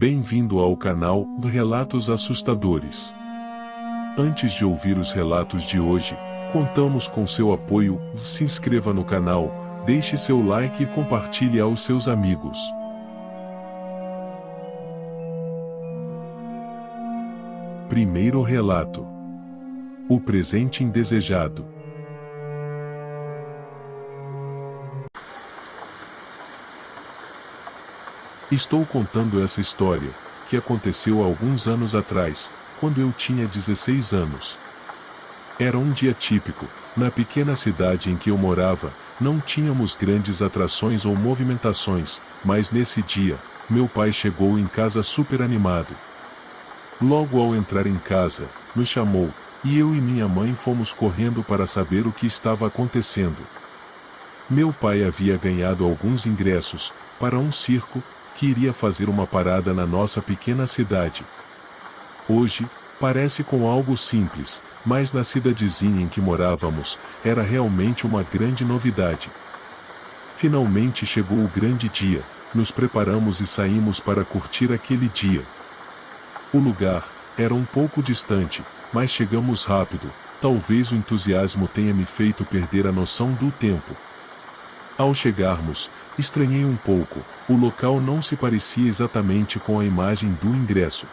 Bem-vindo ao canal Relatos Assustadores. Antes de ouvir os relatos de hoje, contamos com seu apoio. Se inscreva no canal, deixe seu like e compartilhe aos seus amigos. Primeiro relato: o presente indesejado. Estou contando essa história, que aconteceu há alguns anos atrás, quando eu tinha 16 anos. Era um dia típico. Na pequena cidade em que eu morava, não tínhamos grandes atrações ou movimentações, mas nesse dia, meu pai chegou em casa super animado. Logo ao entrar em casa, nos chamou, e eu e minha mãe fomos correndo para saber o que estava acontecendo. Meu pai havia ganhado alguns ingressos para um circo que iria fazer uma parada na nossa pequena cidade. Hoje, parece com algo simples, mas na cidadezinha em que morávamos, era realmente uma grande novidade. Finalmente chegou o grande dia, nos preparamos e saímos para curtir aquele dia. O lugar era um pouco distante, mas chegamos rápido. Talvez o entusiasmo tenha me feito perder a noção do tempo. Ao chegarmos, estranhei um pouco. O local não se parecia exatamente com a imagem do ingresso.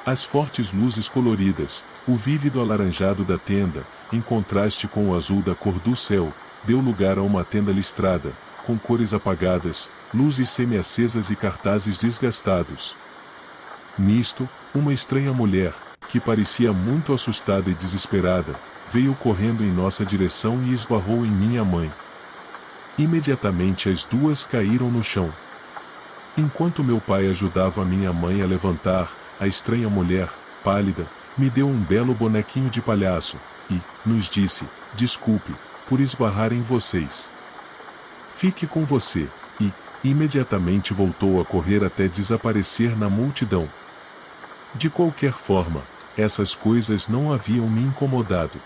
As fortes luzes coloridas, o vívido alaranjado da tenda, em contraste com o azul da cor do céu, deu lugar a uma tenda listrada, com cores apagadas, luzes semi-acesas e cartazes desgastados. Nisto, uma estranha mulher, que parecia muito assustada e desesperada, veio correndo em nossa direção e esbarrou em minha mãe. Imediatamente as duas caíram no chão. Enquanto meu pai ajudava minha mãe a levantar, a estranha mulher, pálida, me deu um belo bonequinho de palhaço, e nos disse: "Desculpe, por esbarrar em vocês. Fique com você", e imediatamente voltou a correr até desaparecer na multidão. De qualquer forma, essas coisas não haviam me incomodado.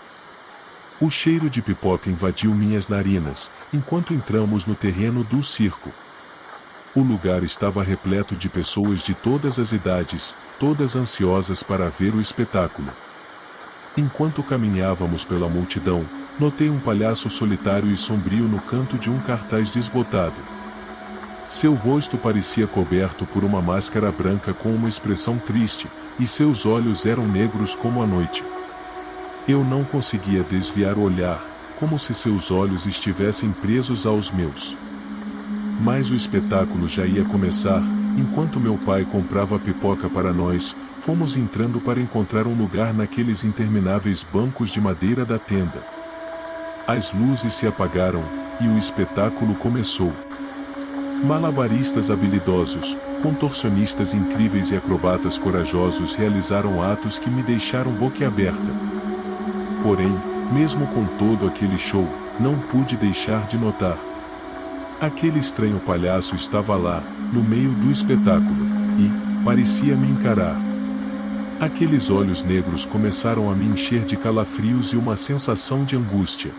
O cheiro de pipoca invadiu minhas narinas, enquanto entramos no terreno do circo. O lugar estava repleto de pessoas de todas as idades, todas ansiosas para ver o espetáculo. Enquanto caminhávamos pela multidão, notei um palhaço solitário e sombrio no canto de um cartaz desbotado. Seu rosto parecia coberto por uma máscara branca com uma expressão triste, e seus olhos eram negros como a noite. Eu não conseguia desviar o olhar, como se seus olhos estivessem presos aos meus. Mas o espetáculo já ia começar. Enquanto meu pai comprava pipoca para nós, fomos entrando para encontrar um lugar naqueles intermináveis bancos de madeira da tenda. As luzes se apagaram, e o espetáculo começou. Malabaristas habilidosos, contorcionistas incríveis e acrobatas corajosos realizaram atos que me deixaram boquiaberta. Porém, mesmo com todo aquele show, não pude deixar de notar. Aquele estranho palhaço estava lá, no meio do espetáculo, e parecia me encarar. Aqueles olhos negros começaram a me encher de calafrios e uma sensação de angústia.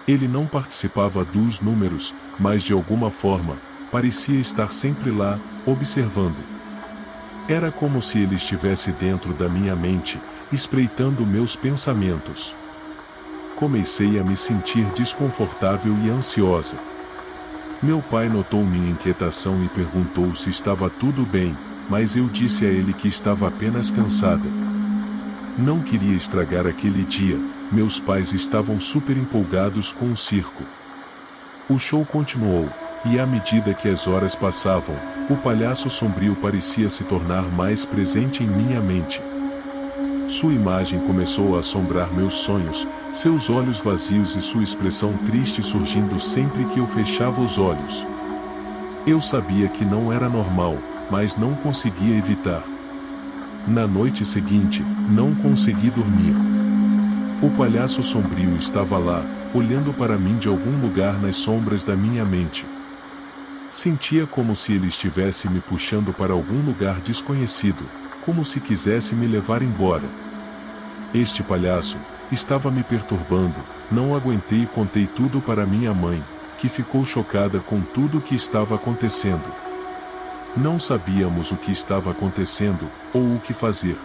Ele não participava dos números, mas de alguma forma, parecia estar sempre lá, observando. Era como se ele estivesse dentro da minha mente, espreitando meus pensamentos. Comecei a me sentir desconfortável e ansiosa. Meu pai notou minha inquietação e perguntou se estava tudo bem, mas eu disse a ele que estava apenas cansada. Não queria estragar aquele dia. Meus pais estavam super empolgados com o circo. O show continuou, e à medida que as horas passavam, o palhaço sombrio parecia se tornar mais presente em minha mente. Sua imagem começou a assombrar meus sonhos, seus olhos vazios e sua expressão triste surgindo sempre que eu fechava os olhos. Eu sabia que não era normal, mas não conseguia evitar. Na noite seguinte, não consegui dormir. O palhaço sombrio estava lá, olhando para mim de algum lugar nas sombras da minha mente. Sentia como se ele estivesse me puxando para algum lugar desconhecido, como se quisesse me levar embora. Este palhaço estava me perturbando. Não aguentei e contei tudo para minha mãe, que ficou chocada com tudo o que estava acontecendo. Não sabíamos o que estava acontecendo, ou o que fazer.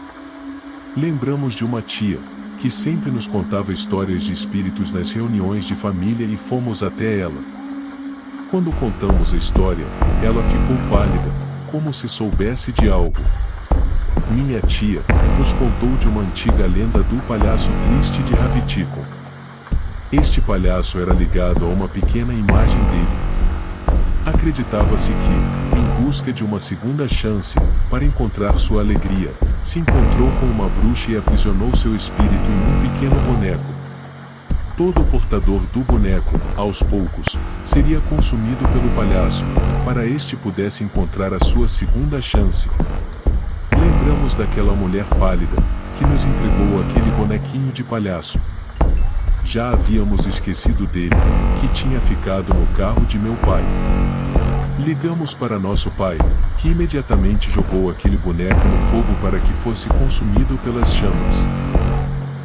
Lembramos de uma tia, que sempre nos contava histórias de espíritos nas reuniões de família e fomos até ela. Quando contamos a história, ela ficou pálida, como se soubesse de algo. Minha tia nos contou de uma antiga lenda do palhaço triste de Ravitiko. Este palhaço era ligado a uma pequena imagem dele. Acreditava-se que, em busca de uma segunda chance, para encontrar sua alegria, se encontrou com uma bruxa e aprisionou seu espírito em um pequeno boneco. Todo portador do boneco, aos poucos, seria consumido pelo palhaço, para este pudesse encontrar a sua segunda chance. Lembramos daquela mulher pálida, que nos entregou aquele bonequinho de palhaço. Já havíamos esquecido dele, que tinha ficado no carro de meu pai. Ligamos para nosso pai, que imediatamente jogou aquele boneco no fogo para que fosse consumido pelas chamas.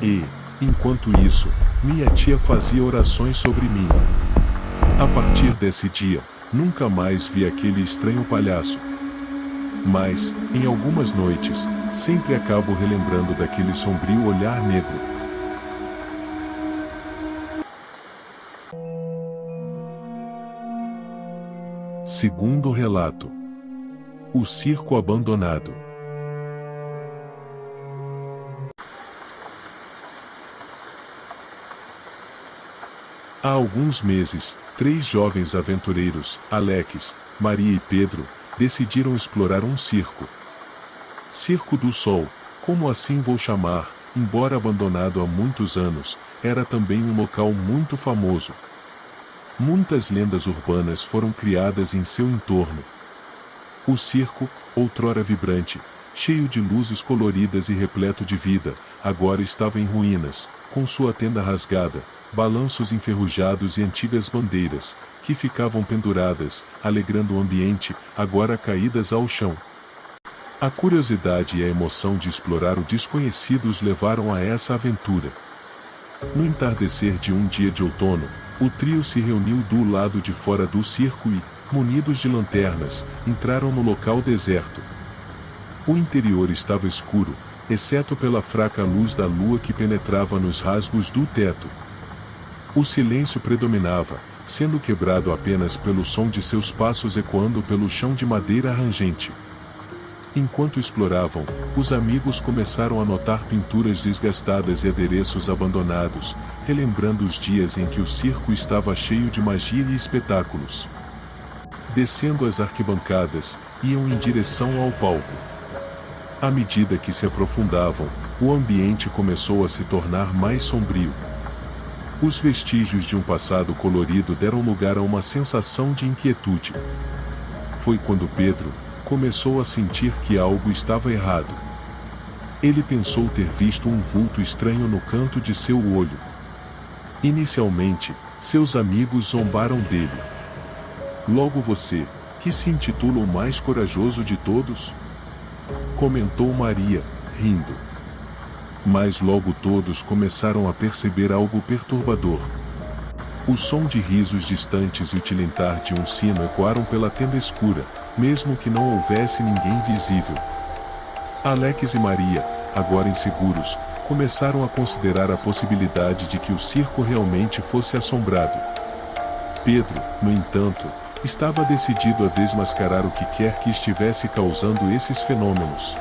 E, enquanto isso, minha tia fazia orações sobre mim. A partir desse dia, nunca mais vi aquele estranho palhaço. Mas, em algumas noites, sempre acabo relembrando daquele sombrio olhar negro. Segundo relato: o circo abandonado. Há alguns meses, 3 jovens aventureiros, Alex, Maria e Pedro, decidiram explorar um circo. Circo do Sol, como assim vou chamar, embora abandonado há muitos anos, era também um local muito famoso. Muitas lendas urbanas foram criadas em seu entorno. O circo, outrora vibrante, cheio de luzes coloridas e repleto de vida, agora estava em ruínas, com sua tenda rasgada, balanços enferrujados e antigas bandeiras, que ficavam penduradas, alegrando o ambiente, agora caídas ao chão. A curiosidade e a emoção de explorar o desconhecido os levaram a essa aventura. No entardecer de um dia de outono, o trio se reuniu do lado de fora do circo e, munidos de lanternas, entraram no local deserto. O interior estava escuro, exceto pela fraca luz da lua que penetrava nos rasgos do teto. O silêncio predominava, sendo quebrado apenas pelo som de seus passos ecoando pelo chão de madeira rangente. Enquanto exploravam, os amigos começaram a notar pinturas desgastadas e adereços abandonados, relembrando os dias em que o circo estava cheio de magia e espetáculos. Descendo as arquibancadas, iam em direção ao palco. À medida que se aprofundavam, o ambiente começou a se tornar mais sombrio. Os vestígios de um passado colorido deram lugar a uma sensação de inquietude. Foi quando Pedro começou a sentir que algo estava errado. Ele pensou ter visto um vulto estranho no canto de seu olho. Inicialmente, seus amigos zombaram dele. Logo você, que se intitula o mais corajoso de todos? Comentou Maria, rindo. Mas logo todos começaram a perceber algo perturbador. O som de risos distantes e o tilintar de um sino ecoaram pela tenda escura, mesmo que não houvesse ninguém visível. Alex e Maria, agora inseguros, começaram a considerar a possibilidade de que o circo realmente fosse assombrado. Pedro, no entanto, estava decidido a desmascarar o que quer que estivesse causando esses fenômenos.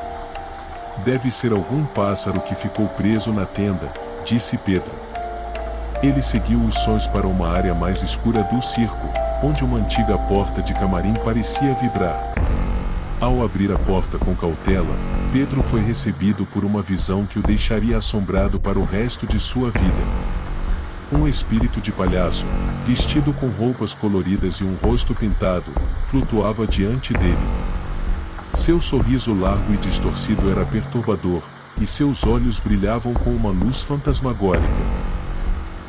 Deve ser algum pássaro que ficou preso na tenda, disse Pedro. Ele seguiu os sons para uma área mais escura do circo, onde uma antiga porta de camarim parecia vibrar. Ao abrir a porta com cautela, Pedro foi recebido por uma visão que o deixaria assombrado para o resto de sua vida. Um espírito de palhaço, vestido com roupas coloridas e um rosto pintado, flutuava diante dele. Seu sorriso largo e distorcido era perturbador, e seus olhos brilhavam com uma luz fantasmagórica.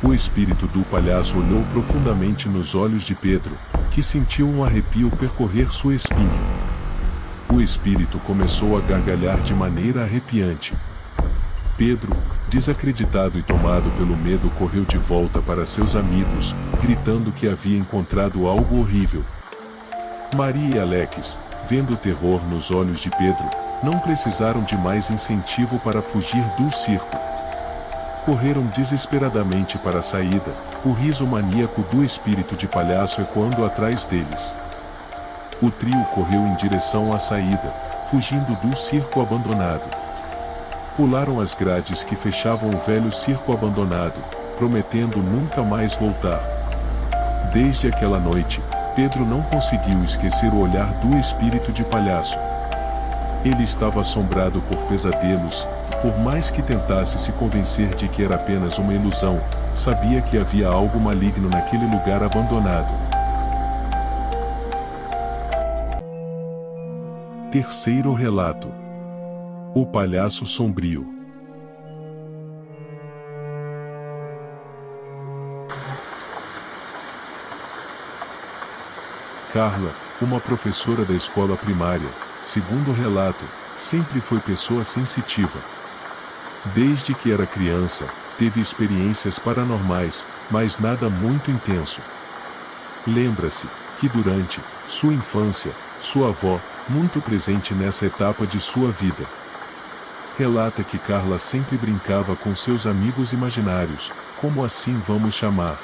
O espírito do palhaço olhou profundamente nos olhos de Pedro, que sentiu um arrepio percorrer sua espinha. O espírito começou a gargalhar de maneira arrepiante. Pedro, desacreditado e tomado pelo medo, correu de volta para seus amigos, gritando que havia encontrado algo horrível. Maria e Alex, Vendo o terror nos olhos de Pedro, não precisaram de mais incentivo para fugir do circo. Correram desesperadamente para a saída, o riso maníaco do espírito de palhaço ecoando atrás deles. O trio correu em direção à saída, fugindo do circo abandonado. Pularam as grades que fechavam o velho circo abandonado, prometendo nunca mais voltar. Desde aquela noite, Pedro não conseguiu esquecer o olhar do espírito de palhaço. Ele estava assombrado por pesadelos, e por mais que tentasse se convencer de que era apenas uma ilusão, sabia que havia algo maligno naquele lugar abandonado. Terceiro relato: O Palhaço Sombrio. Carla, uma professora da escola primária, segundo o relato, sempre foi pessoa sensitiva. Desde que era criança, teve experiências paranormais, mas nada muito intenso. Lembra-se que durante sua infância, sua avó, muito presente nessa etapa de sua vida, relata que Carla sempre brincava com seus amigos imaginários, como assim vamos chamar.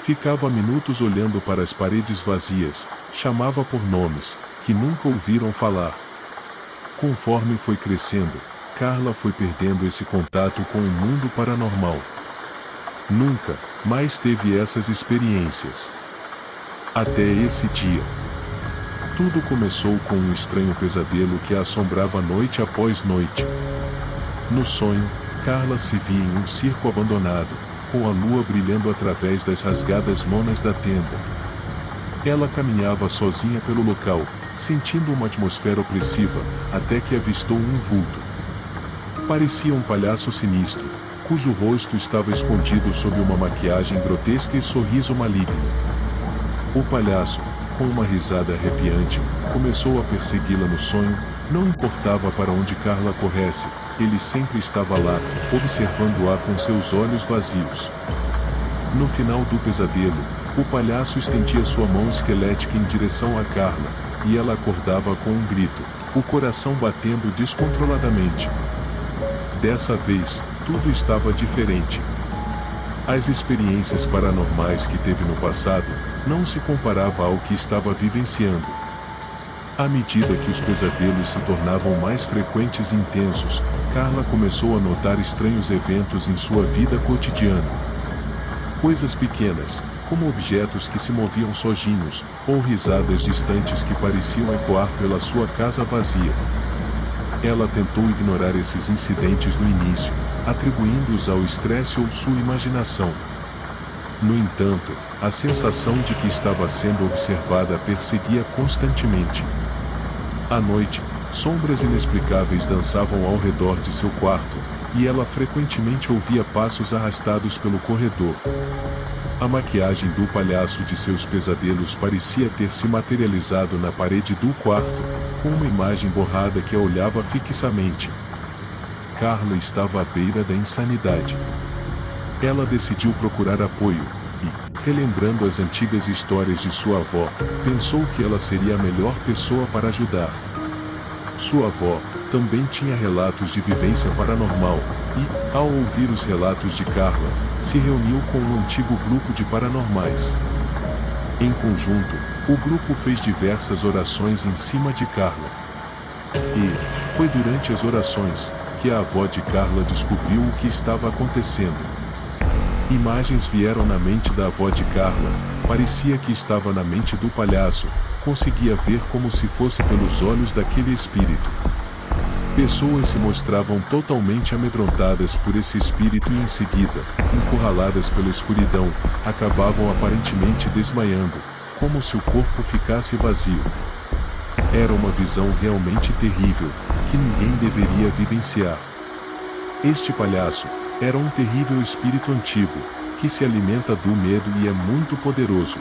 Ficava minutos olhando para as paredes vazias, chamava por nomes, que nunca ouviram falar. Conforme foi crescendo, Carla foi perdendo esse contato com o mundo paranormal. Nunca mais teve essas experiências. Até esse dia. Tudo começou com um estranho pesadelo que a assombrava noite após noite. No sonho, Carla se via em um circo abandonado, com a lua brilhando através das rasgadas lonas da tenda. Ela caminhava sozinha pelo local, sentindo uma atmosfera opressiva, até que avistou um vulto. Parecia um palhaço sinistro, cujo rosto estava escondido sob uma maquiagem grotesca e sorriso maligno. O palhaço, com uma risada arrepiante, começou a persegui-la no sonho. Não importava para onde Carla corresse, ele sempre estava lá, observando-a com seus olhos vazios. No final do pesadelo, o palhaço estendia sua mão esquelética em direção a Carla, e ela acordava com um grito, o coração batendo descontroladamente. Dessa vez, tudo estava diferente. As experiências paranormais que teve no passado não se comparava ao que estava vivenciando. À medida que os pesadelos se tornavam mais frequentes e intensos, Carla começou a notar estranhos eventos em sua vida cotidiana. Coisas pequenas, como objetos que se moviam sozinhos, ou risadas distantes que pareciam ecoar pela sua casa vazia. Ela tentou ignorar esses incidentes no início, atribuindo-os ao estresse ou sua imaginação. No entanto, a sensação de que estava sendo observada a perseguia constantemente. À noite, sombras inexplicáveis dançavam ao redor de seu quarto, e ela frequentemente ouvia passos arrastados pelo corredor. A maquiagem do palhaço de seus pesadelos parecia ter se materializado na parede do quarto, com uma imagem borrada que a olhava fixamente. Carla estava à beira da insanidade. Ela decidiu procurar apoio, e, relembrando as antigas histórias de sua avó, pensou que ela seria a melhor pessoa para ajudar. Sua avó também tinha relatos de vivência paranormal, e, ao ouvir os relatos de Carla, se reuniu com um antigo grupo de paranormais. Em conjunto, o grupo fez diversas orações em cima de Carla. E, foi durante as orações, que a avó de Carla descobriu o que estava acontecendo. Imagens vieram na mente da avó de Carla, parecia que estava na mente do palhaço, conseguia ver como se fosse pelos olhos daquele espírito. Pessoas se mostravam totalmente amedrontadas por esse espírito e em seguida, encurraladas pela escuridão, acabavam aparentemente desmaiando, como se o corpo ficasse vazio. Era uma visão realmente terrível, que ninguém deveria vivenciar. Este palhaço era um terrível espírito antigo, que se alimenta do medo e é muito poderoso.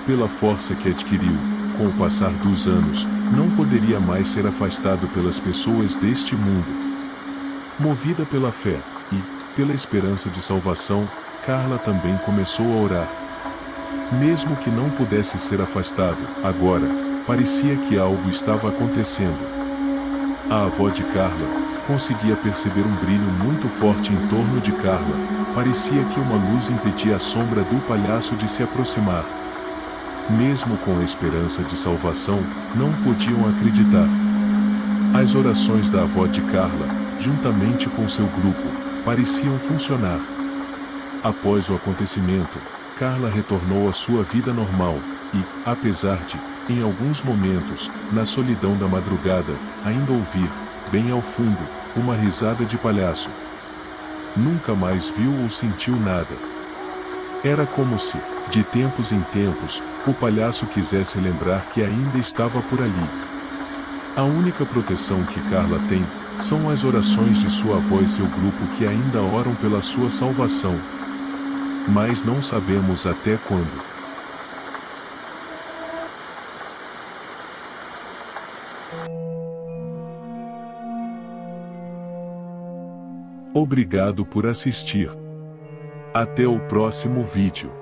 Pela força que adquiriu, com o passar dos anos, não poderia mais ser afastado pelas pessoas deste mundo. Movida pela fé, e, pela esperança de salvação, Carla também começou a orar. Mesmo que não pudesse ser afastado, agora, parecia que algo estava acontecendo. A avó de Carla conseguia perceber um brilho muito forte em torno de Carla. Parecia que uma luz impedia a sombra do palhaço de se aproximar. Mesmo com a esperança de salvação, não podiam acreditar. As orações da avó de Carla, juntamente com seu grupo, pareciam funcionar. Após o acontecimento, Carla retornou à sua vida normal, e, apesar de, em alguns momentos, na solidão da madrugada, ainda ouvir, bem ao fundo, uma risada de palhaço, nunca mais viu ou sentiu nada. Era como se, de tempos em tempos, o palhaço quisesse lembrar que ainda estava por ali. A única proteção que Carla tem são as orações de sua avó e seu grupo que ainda oram pela sua salvação. Mas não sabemos até quando. Obrigado por assistir. Até o próximo vídeo.